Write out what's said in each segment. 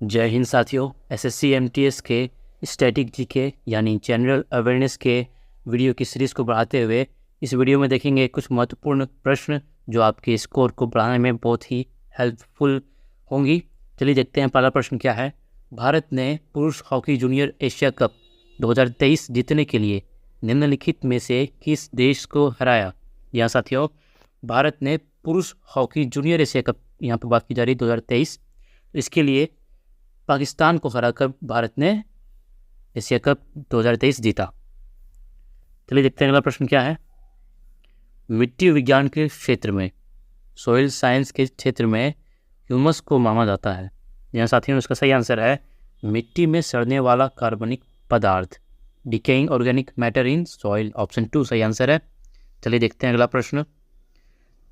जय हिंद साथियों। SSC MTS के स्टैटिक जीके यानी जनरल अवेयरनेस के वीडियो की सीरीज़ को बढ़ाते हुए इस वीडियो में देखेंगे कुछ महत्वपूर्ण प्रश्न जो आपके स्कोर को बढ़ाने में बहुत ही हेल्पफुल होंगी। चलिए देखते हैं पहला प्रश्न क्या है। भारत ने पुरुष हॉकी जूनियर एशिया कप 2023 जीतने के लिए निम्नलिखित में से किस देश को हराया। यहाँ साथियों, भारत ने पुरुष हॉकी जूनियर एशिया कप, यहाँ पर बात की जा रही 2023, इसके लिए पाकिस्तान को हराकर भारत ने एशिया कप 2023 जीता। चलिए देखते हैं अगला प्रश्न क्या है। मिट्टी विज्ञान के क्षेत्र में, सॉइल साइंस के क्षेत्र में ह्यूमस को माना जाता है। यहाँ साथियों इसका सही आंसर है मिट्टी में सड़ने वाला कार्बनिक पदार्थ, decaying organic matter in soil. Option 2 सही आंसर है। चलिए देखते हैं अगला प्रश्न।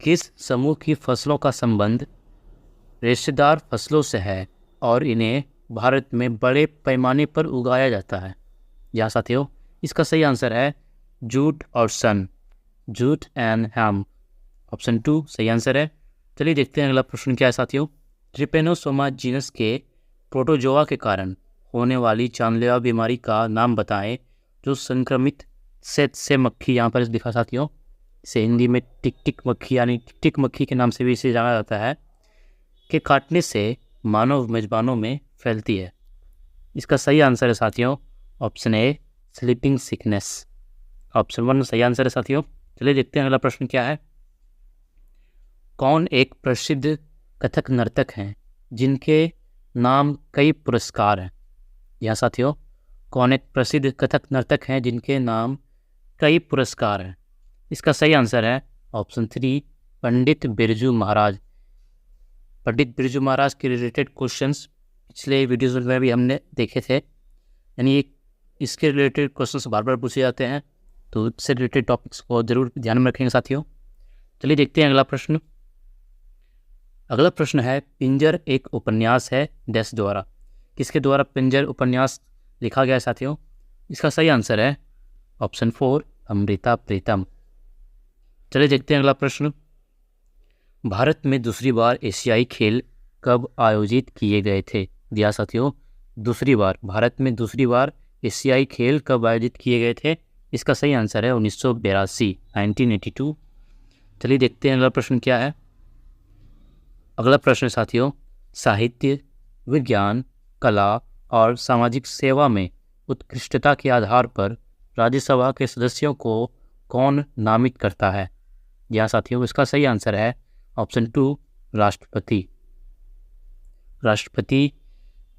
किस समूह की फसलों का संबंध रेशेदार फसलों से है और इन्हें भारत में बड़े पैमाने पर उगाया जाता है। यहाँ साथियों इसका सही आंसर है जूट और सन, जूट एंड हैम। ऑप्शन 2 सही आंसर है। चलिए देखते हैं अगला प्रश्न क्या है साथियों। ट्रिपेनोसोमा जीनस के प्रोटोजोआ के कारण होने वाली जानलेवा बीमारी का नाम बताएं जो संक्रमित से मक्खी, यहाँ पर दिखा साथियों, इसे हिंदी में टिक टिक मक्खी यानी टिक मक्खी के नाम से भी इसे जाना जाता है, के काटने से मानव मेजबानों में फैलती है। इसका सही आंसर है साथियों option A sleeping sickness. Option 1 सही आंसर है साथियों। चलिए देखते हैं अगला प्रश्न क्या है। कौन एक प्रसिद्ध कथक नर्तक हैं जिनके नाम कई पुरस्कार हैं। यहाँ साथियों कौन एक प्रसिद्ध कथक नर्तक हैं जिनके नाम कई पुरस्कार हैं। इसका सही आंसर है ऑप्शन 3 पंडित बिरजू महाराज। पंडित बिरजू महाराज के रिलेटेड क्वेश्चंस पिछले वीडियोज़ में भी हमने देखे थे, यानी इसके रिलेटेड क्वेश्चंस बार बार पूछे जाते हैं, तो इससे रिलेटेड टॉपिक्स को ज़रूर ध्यान में रखेंगे साथियों। चलिए देखते हैं अगला प्रश्न। अगला प्रश्न है पिंजर एक उपन्यास है डैश द्वारा। किसके द्वारा पिंजर उपन्यास लिखा गया है साथियों। इसका सही आंसर है ऑप्शन 4 अमृता प्रीतम। चलिए देखते हैं अगला प्रश्न। भारत में दूसरी बार एशियाई खेल कब आयोजित किए गए थे। दिया साथियों दूसरी बार, भारत में दूसरी बार एशियाई खेल कब आयोजित किए गए थे। इसका सही आंसर है 1982 1982। चलिए देखते हैं अगला प्रश्न क्या है। अगला प्रश्न साथियों, साहित्य, विज्ञान, कला और सामाजिक सेवा में उत्कृष्टता के आधार पर राज्यसभा के सदस्यों को कौन नामित करता है। यहाँ साथियों इसका सही आंसर है ऑप्शन 2 राष्ट्रपति। राष्ट्रपति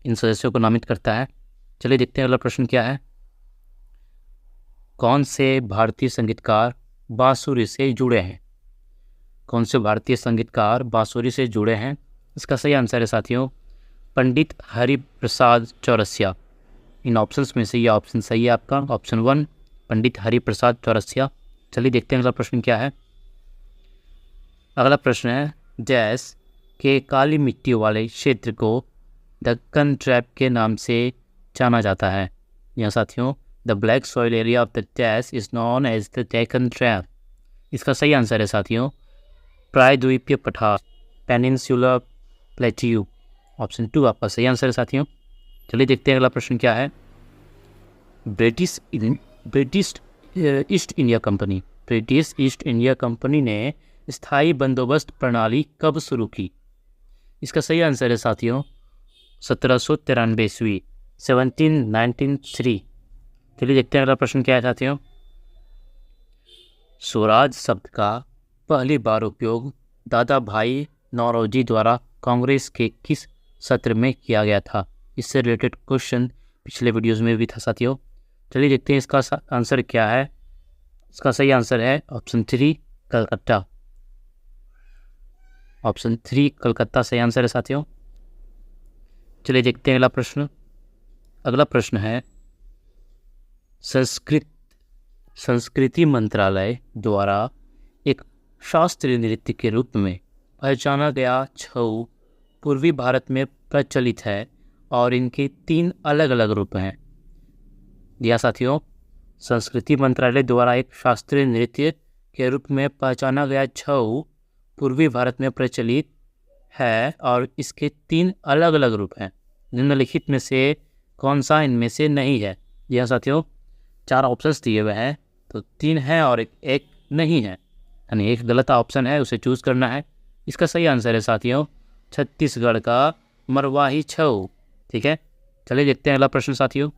इन सदस्यों को नामित करता है। चलिए देखते हैं अगला प्रश्न क्या है। कौन से भारतीय संगीतकार बांसुरी से जुड़े हैं। कौन से भारतीय संगीतकार बांसुरी से जुड़े हैं। इसका सही आंसर है साथियों पंडित हरिप्रसाद चौरसिया। इन ऑप्शंस में से ये ऑप्शन सही है आपका, ऑप्शन 1 पंडित हरिप्रसाद चौरसिया। चलिए देखते हैं अगला प्रश्न क्या है। अगला प्रश्न है डैश के काली मिट्टी वाले क्षेत्र को दक्कन ट्रैप के नाम से जाना जाता है। यहाँ साथियों the black soil area of the dash is known as the Deccan trap. इसका सही आंसर है साथियों प्रायद्वीपीय पठार, पेनिनसुलर प्लेट्यू। ऑप्शन 2 आपका सही आंसर है साथियों। चलिए देखते हैं अगला प्रश्न क्या है। ब्रिटिश ईस्ट इंडिया कंपनी ने स्थायी बंदोबस्त प्रणाली कब शुरू की। इसका सही आंसर है साथियों 1793 ईस्वी 1793। चलिए देखते हैं अगला प्रश्न क्या है साथियों। स्वराज शब्द का पहली बार उपयोग दादा भाई नौरोजी द्वारा कांग्रेस के किस सत्र में किया गया था। इससे रिलेटेड क्वेश्चन पिछले वीडियोस में भी था साथियों। चलिए देखते हैं इसका आंसर क्या है। इसका सही आंसर है ऑप्शन 3 कलकत्ता। ऑप्शन 3 कलकत्ता सही आंसर है साथियों। चलिए देखते हैं अगला प्रश्न। अगला प्रश्न है संस्कृति मंत्रालय द्वारा एक शास्त्रीय नृत्य के रूप में पहचाना गया छऊ पूर्वी भारत में प्रचलित है और इनके 3 अलग अलग रूप हैं। यह साथियों संस्कृति मंत्रालय द्वारा एक शास्त्रीय नृत्य के रूप में पहचाना गया छऊ पूर्वी भारत में प्रचलित है और इसके 3 अलग अलग रूप हैं। निम्नलिखित में से कौन सा इनमें से नहीं है? जी हाँ साथियों, 4 ऑप्शंस दिए हुए हैं, तो 3 है और एक नहीं है, यानी एक गलत ऑप्शन है, उसे चूज़ करना है। इसका सही आंसर है साथियों छत्तीसगढ़ का मरवाही छऊ। ठीक है, चलिए देखते हैं अगला प्रश्न साथियों।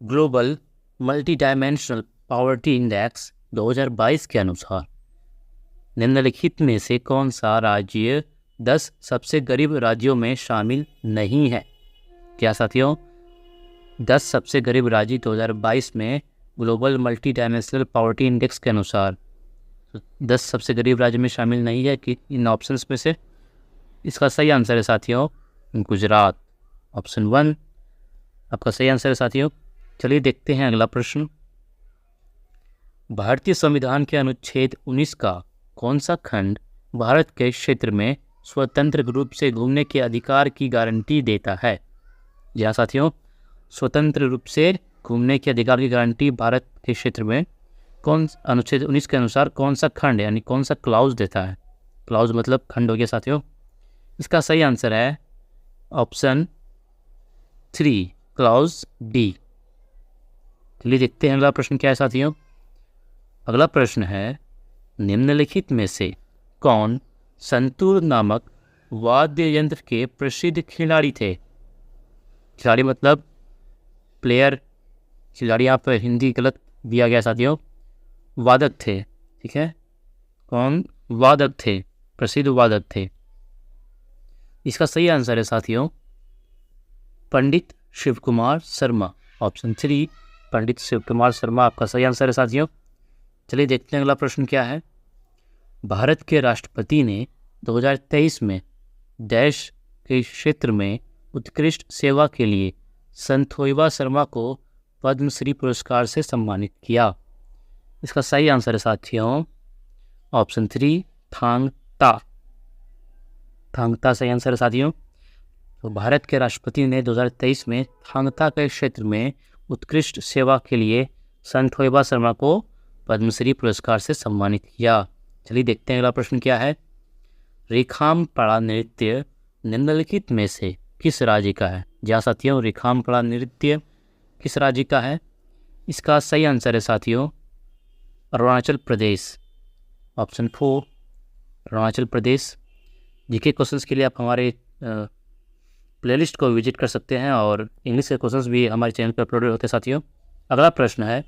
Global multi dimensional poverty index 2022 के अनुसार निम्नलिखित में से कौन सा राज्य 10 सबसे गरीब राज्यों में शामिल नहीं है? क्या साथियों, 10 सबसे गरीब राज्य 2022 में global multi dimensional poverty index के अनुसार 10 सबसे गरीब राज्य में शामिल नहीं है कि इन ऑप्शंस में से? इसका सही आंसर है साथियों गुजरात। ऑप्शन 1 आपका सही आंसर है साथियों। चलिए देखते हैं अगला प्रश्न। भारतीय संविधान के अनुच्छेद 19 का कौन सा खंड भारत के क्षेत्र में स्वतंत्र रूप से घूमने के अधिकार की गारंटी देता है? जी हाँ साथियों, स्वतंत्र रूप से घूमने के अधिकार की गारंटी भारत के क्षेत्र में कौन अनुच्छेद 19 के अनुसार कौन सा खंड यानी कौन सा क्लाउज देता है? क्लाउज मतलब खंड हो गया साथियों। इसका सही आंसर है ऑप्शन 3 क्लाउज डी। चलिए देखते हैं अगला प्रश्न क्या है साथियों। अगला प्रश्न है, निम्नलिखित में से कौन संतूर नामक वाद्य यंत्र के प्रसिद्ध खिलाड़ी थे? खिलाड़ी मतलब प्लेयर, खिलाड़ी यहाँ पर हिंदी गलत दिया गया साथियों, वादक थे। ठीक है, कौन वादक थे, प्रसिद्ध वादक थे? इसका सही आंसर है साथियों पंडित शिव कुमार शर्मा। ऑप्शन 3 पंडित शिव कुमार शर्मा आपका सही आंसर है साथियों। चलिए देखते हैं अगला प्रश्न क्या है। भारत के राष्ट्रपति ने 2023 में देश के क्षेत्र में उत्कृष्ट सेवा के लिए संतोइवा शर्मा को पद्मश्री पुरस्कार से सम्मानित किया। इसका सही आंसर है साथियों ऑप्शन 3 थांग ता। थांग ता सही आंसर है साथियों। तो भारत के राष्ट्रपति ने 2023 में थांग ता के क्षेत्र में उत्कृष्ट सेवा के लिए संतोइवा शर्मा को पद्मश्री पुरस्कार से सम्मानित किया। चलिए देखते हैं अगला प्रश्न क्या है। रेखामपड़ा नृत्य निम्नलिखित में से किस राज्य का है? जी साथियों, रेखामपड़ा नृत्य किस राज्य का है? इसका सही आंसर है साथियों Arunachal Pradesh. Option 4 Arunachal Pradesh. GK questions के लिए आप हमारे प्लेलिस्ट को विजिट कर सकते हैं और इंग्लिश के क्वेश्चंस भी हमारे चैनल पर अपलोड होते हैं साथियों। अगला प्रश्न है,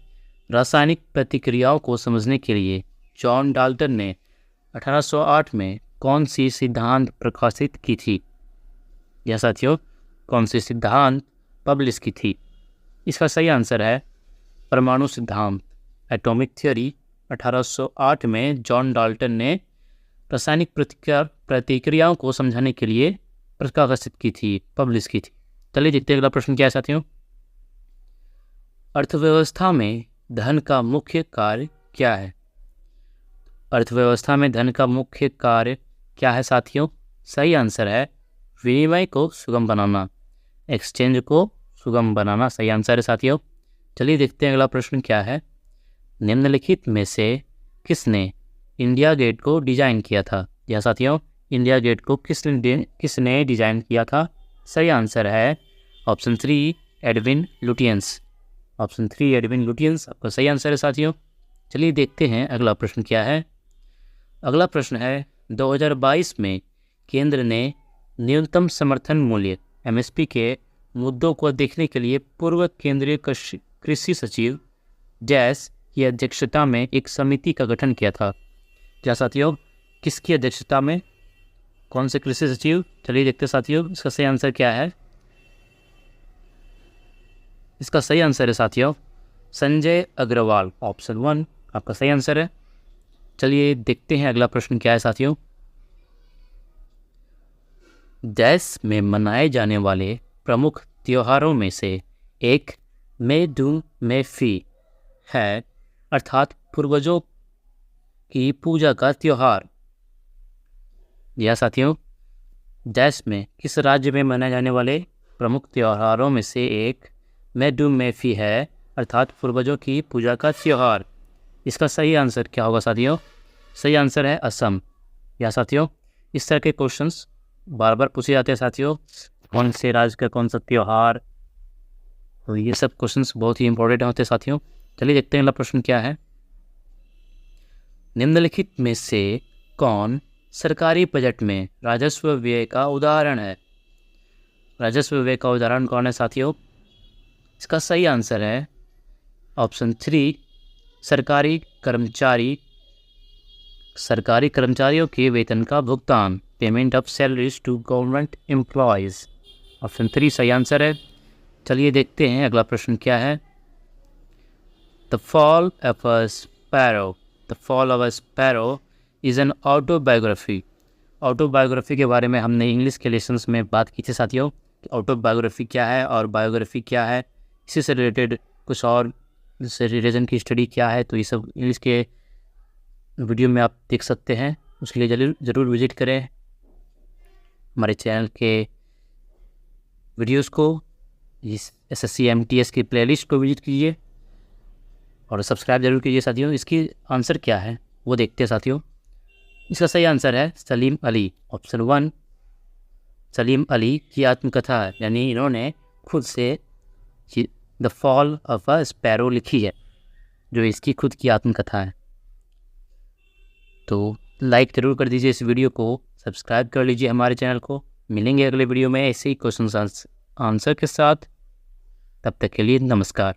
रासायनिक प्रतिक्रियाओं को समझने के लिए जॉन डाल्टन ने 1808 में कौन सी सिद्धांत प्रकाशित की थी? यह साथियों कौन सी सिद्धांत पब्लिश की थी? इसका सही आंसर है परमाणु सिद्धांत, एटॉमिक थ्योरी। 1808 में जॉन डाल्टन ने रासायनिक प्रतिक्रियाओं को समझाने के लिए प्रकाशित की थी, पब्लिश की थी। चलिए देखते हैं अगला प्रश्न क्या है साथियों। अर्थव्यवस्था में धन का मुख्य कार्य क्या है? अर्थव्यवस्था में धन का मुख्य कार्य क्या है साथियों? सही आंसर है विनिमय को सुगम बनाना, एक्सचेंज को सुगम बनाना सही आंसर है साथियों। चलिए देखते हैं अगला प्रश्न क्या है। निम्नलिखित में से किसने इंडिया गेट को डिजाइन किया था? यह साथियों इंडिया गेट को किसने डिजाइन किया था? सही आंसर है option 3 Edwin Lutyens. Option 3 Edwin Lutyens आपका सही आंसर है साथियों। चलिए देखते हैं अगला प्रश्न क्या है। अगला प्रश्न है, 2022 में केंद्र ने न्यूनतम समर्थन मूल्य MSP के मुद्दों को देखने के लिए पूर्व केंद्रीय कृषि सचिव जैस की अध्यक्षता में एक समिति का गठन किया था। क्या साथियों किसकी अध्यक्षता में, कौन से कृषि सचिव? चलिए देखते साथियों इसका सही आंसर क्या है। इसका सही आंसर है साथियों संजय अग्रवाल। ऑप्शन 1 आपका सही आंसर है। चलिए देखते हैं अगला प्रश्न क्या है साथियों। देश में मनाए जाने वाले प्रमुख त्योहारों में से एक मे डू मे फी है, अर्थात पूर्वजों की पूजा का त्यौहार। यह साथियों देश में किस राज्य में मनाए जाने वाले प्रमुख त्योहारों में से एक मे डू मे फी है, अर्थात पूर्वजों की पूजा का त्यौहार। इसका सही आंसर क्या होगा साथियों? सही आंसर है असम। या साथियों इस तरह के क्वेश्चंस बार बार पूछे जाते हैं साथियों, कौन से राज्य का कौन सा त्यौहार, तो ये सब क्वेश्चंस बहुत ही इंपॉर्टेंट होते हैं साथियों। चलिए देखते हैं अगला प्रश्न क्या है। निम्नलिखित में से कौन सरकारी बजट में राजस्व व्यय का उदाहरण है? राजस्व व्यय का उदाहरण कौन है साथियों? इसका सही आंसर है ऑप्शन 3, सरकारी कर्मचारियों के वेतन का भुगतान, payment of salaries to government employees. Option 3 सही आंसर है। चलिए देखते हैं अगला प्रश्न क्या है। The fall of a sparrow is an autobiography. Autobiography के बारे में हमने इंग्लिश के लेसन्स में बात की थी साथियों, ऑटोबायोग्राफी क्या है और बायोग्राफी क्या है, इसी से रिलेटेड कुछ और जैसे रिलीजन की स्टडी क्या है, तो ये सब इंग्लिश के वीडियो में आप देख सकते हैं। उसके लिए ज़रूर विजिट करें हमारे चैनल के वीडियोस को, इस SSC MTS की प्लेलिस्ट को विजिट कीजिए और सब्सक्राइब जरूर कीजिए साथियों। इसकी आंसर क्या है वो देखते हैं साथियों। इसका सही आंसर है सलीम अली। ऑप्शन 1 सलीम अली की आत्मकथा है, यानी इन्होंने खुद से the fall of a sparrow लिखी है, जो इसकी खुद की आत्मकथा है। तो लाइक ज़रूर कर दीजिए इस वीडियो को, सब्सक्राइब कर लीजिए हमारे चैनल को। मिलेंगे अगले वीडियो में ऐसे ही क्वेश्चन आंसर के साथ। तब तक के लिए नमस्कार।